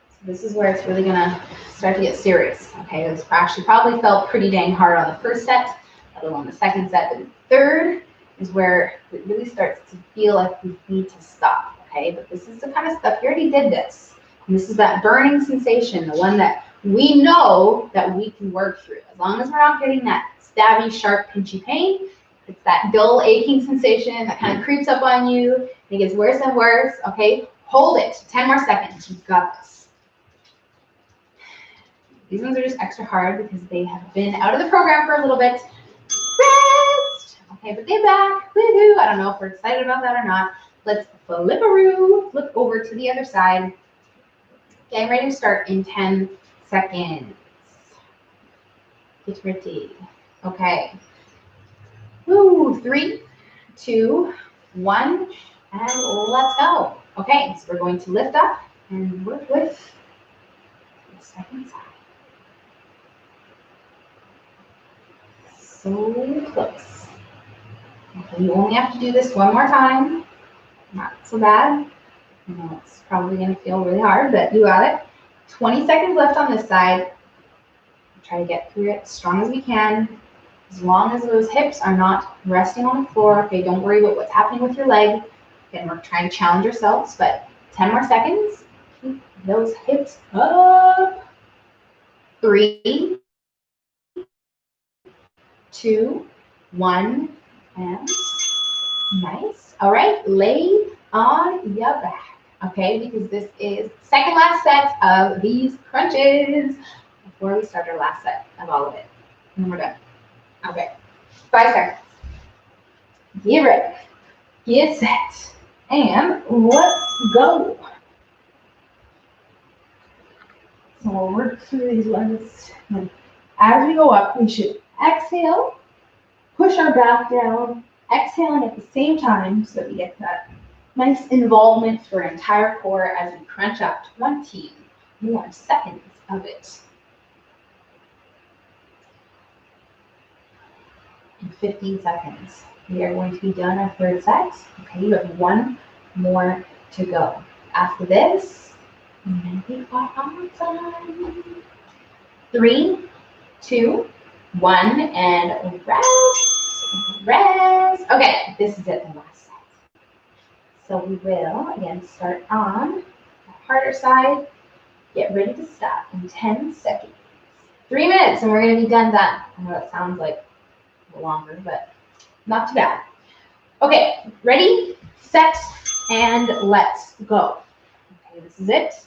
So this is where it's really gonna start to get serious. Okay, this actually probably felt pretty dang hard on the first set, let alone the second set. But the third is where it really starts to feel like we need to stop. Okay, but this is the kind of stuff, you already did this. And this is that burning sensation, the one that we know that we can work through. As long as we're not getting that stabby, sharp, pinchy pain, it's that dull, aching sensation that kind of creeps up on you, and it gets worse and worse, okay? Hold it, 10 more seconds, you've got this. These ones are just extra hard because they have been out of the program for a little bit. Rest! Okay, but they're back, woohoo! I don't know if we're excited about that or not. Let's flip-a-roo, flip over to the other side. Getting ready to start in 10 seconds. Get ready. Okay. Woo, 3, 2, 1, and let's go. Okay, so we're going to lift up and work with the second side. So close. Okay, you only have to do this one more time. Not so bad. I know it's probably going to feel really hard, but you got it. 20 seconds left on this side. Try to get through it as strong as we can. As long as those hips are not resting on the floor, okay, don't worry about what's happening with your leg. Again, we're trying to challenge ourselves, but 10 more seconds. Keep those hips up. 3, 2, 1, and nice. All right, lay on your back, okay, because this is the second last set of these crunches before we start our last set of all of it. And then we're done. Okay, 5 seconds. Get ready, get set, and let's go. So we'll work through these ones. And as we go up, we should exhale, push our back down, exhaling at the same time so that we get that nice involvement through our entire core as we crunch up 20 more seconds of it. In 15 seconds, we are going to be done our third set. Okay, you have one more to go. After this, we are on time. 3, 2, 1, and rest. Okay, this is it, the last set. So we will, again, start on the harder side. Get ready to stop in 10 seconds. 3 minutes, and we're going to be done. I know that sounds like longer, but not too bad. Okay, ready, set, and let's go. Okay, this is it.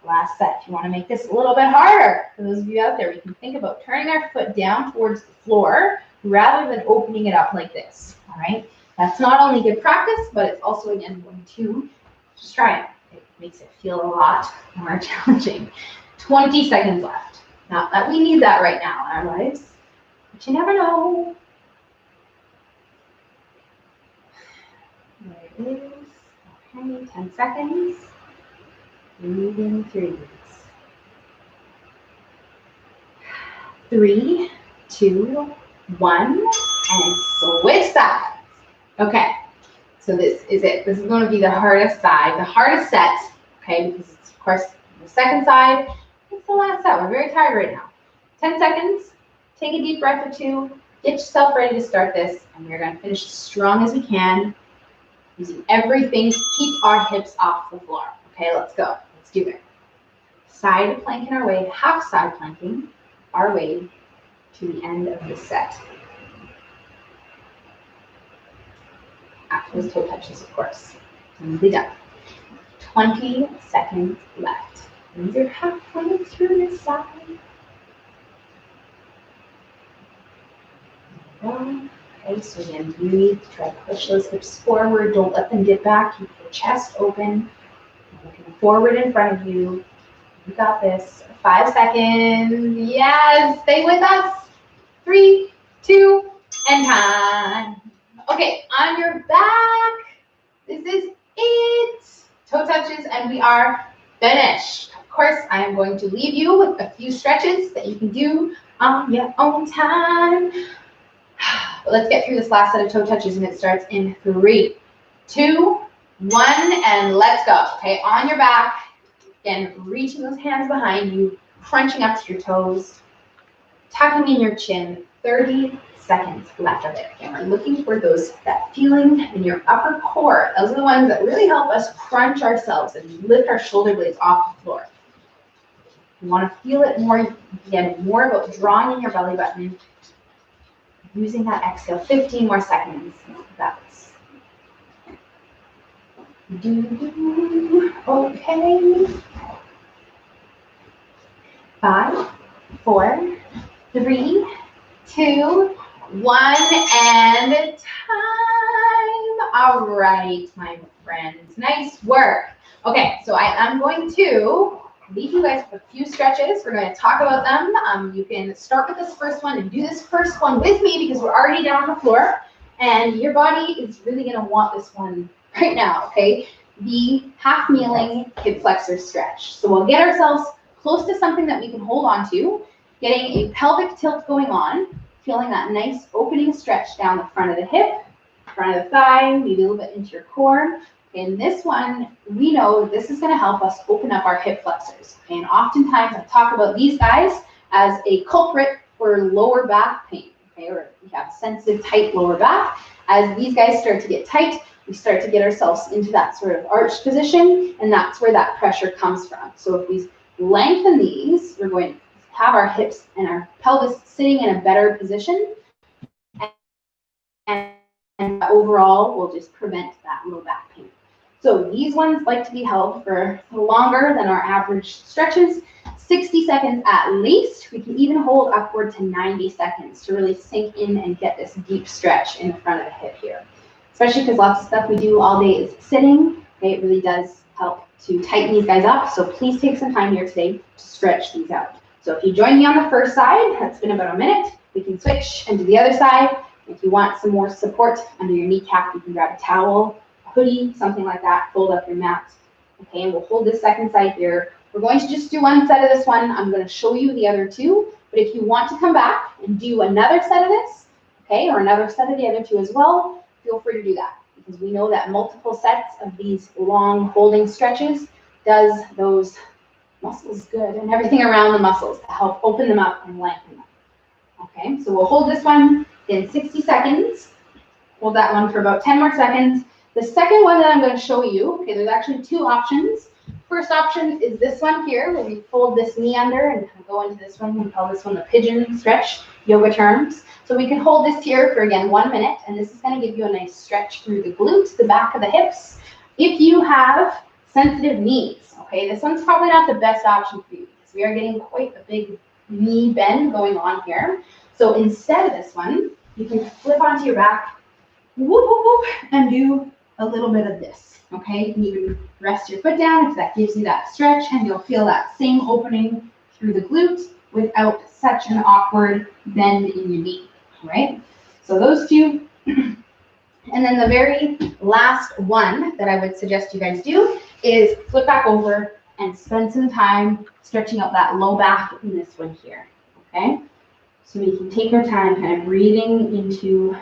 Last set. If you want to make this a little bit harder, for those of you out there, we can think about turning our foot down towards the floor rather than opening it up like this. All right, that's not only good practice, but it's also, again, going to just try it. It makes it feel a lot more challenging. 20 seconds left. Not that we need that right now in our lives, but you never know. There it is. Okay, 10 seconds. Breathing through these. 3, 2, 1, and switch sides. Okay, so this is it. This is going to be the hardest side, the hardest set, okay, because it's, of course, the second side. It's the last set. We're very tired right now. 10 seconds. Take a deep breath or 2. Get yourself ready to start this, and we're going to finish as strong as we can, using everything to keep our hips off the floor. Okay, let's go. Let's do it. Side planking our way, half side planking our way to the end of the set. After those toe touches, of course. And we'll be done. 20 seconds left. And you're halfway through this side. Okay, so again, breathe. Try to push those hips forward. Don't let them get back. Keep your chest open. Looking forward in front of you. You got this. 5 seconds. Yes, stay with us. 3, 2, and time. Okay, on your back. This is it. Toe touches, and we are finished. Of course, I am going to leave you with a few stretches that you can do on your own time. But let's get through this last set of toe touches, and it starts in 3, 2, 1, and let's go. Okay, on your back. Again, reaching those hands behind you, crunching up to your toes, tucking in your chin. 30 seconds left of it. Again, we're looking for that feeling in your upper core. Those are the ones that really help us crunch ourselves and lift our shoulder blades off the floor. You want to feel it more, again, more about drawing in your belly button, using that exhale. 15 more seconds. That's okay. 5, 4, 3, 2, 1, and time. All right, my friends. Nice work. Okay, so I am going to leave you guys with a few stretches. We're going to talk about them. You can start with this first one and do this first one with me because we're already down on the floor. And your body is really going to want this one right now, okay? The half kneeling hip flexor stretch. So we'll get ourselves close to something that we can hold on to, getting a pelvic tilt going on, feeling that nice opening stretch down the front of the hip, front of the thigh, maybe a little bit into your core. In this one, we know this is going to help us open up our hip flexors. Okay? And oftentimes I talk about these guys as a culprit for lower back pain, okay? Or we have sensitive, tight lower back. As these guys start to get tight, we start to get ourselves into that sort of arched position, and that's where that pressure comes from. So if we lengthen these, we're going to have our hips and our pelvis sitting in a better position, and overall will just prevent that low back pain. So these ones like to be held for longer than our average stretches, 60 seconds at least. We can even hold upward to 90 seconds to really sink in and get this deep stretch in the front of the hip here. Especially because lots of stuff we do all day is sitting. Okay, it really does help to tighten these guys up. So please take some time here today to stretch these out. So if you join me on the first side, that's been about a minute, we can switch and do the other side. If you want some more support under your kneecap, you can grab a towel, a hoodie, something like that, fold up your mat. Okay, and we'll hold this second side here. We're going to just do one set of this one. I'm going to show you the other two, but if you want to come back and do another set of this, okay, or another set of the other two as well, feel free to do that, because we know that multiple sets of these long holding stretches does those muscles good and everything around the muscles to help open them up and lengthen them. Okay, so we'll hold this one in 60 seconds. Hold that one for about 10 more seconds. The second one that I'm going to show you, okay, there's actually two options. First option is this one here, where we fold this knee under and go into this one. We call this one the pigeon stretch, yoga terms. So we can hold this here for, again, 1 minute, and this is going to give you a nice stretch through the glutes, the back of the hips. If you have sensitive knees, okay, this one's probably not the best option for you because we are getting quite a big knee bend going on here. So instead of this one, you can flip onto your back, whoop, whoop, whoop, and do a little bit of this, okay? You can even rest your foot down if that gives you that stretch, and you'll feel that same opening through the glute without such an awkward bend in your knee, right? So those two. And then the very last one that I would suggest you guys do is flip back over and spend some time stretching out that low back in this one here, okay? So we can take our time kind of breathing into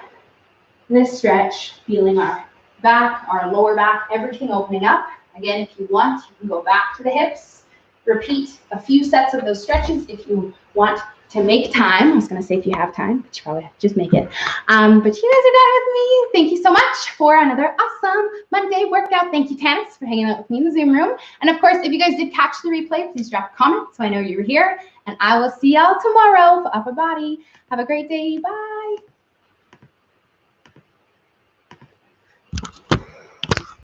this stretch, feeling our back, our lower back, everything opening up. Again, if you want, you can go back to the hips. Repeat a few sets of those stretches if you want to make time. I was going to say if you have time, but you probably have to just make it. But you guys are done with me. Thank you so much for another awesome Monday workout. Thank you, Tanis, for hanging out with me in the Zoom room. And of course, if you guys did catch the replay, please drop a comment so I know you were here. And I will see y'all tomorrow for upper body. Have a great day. Bye.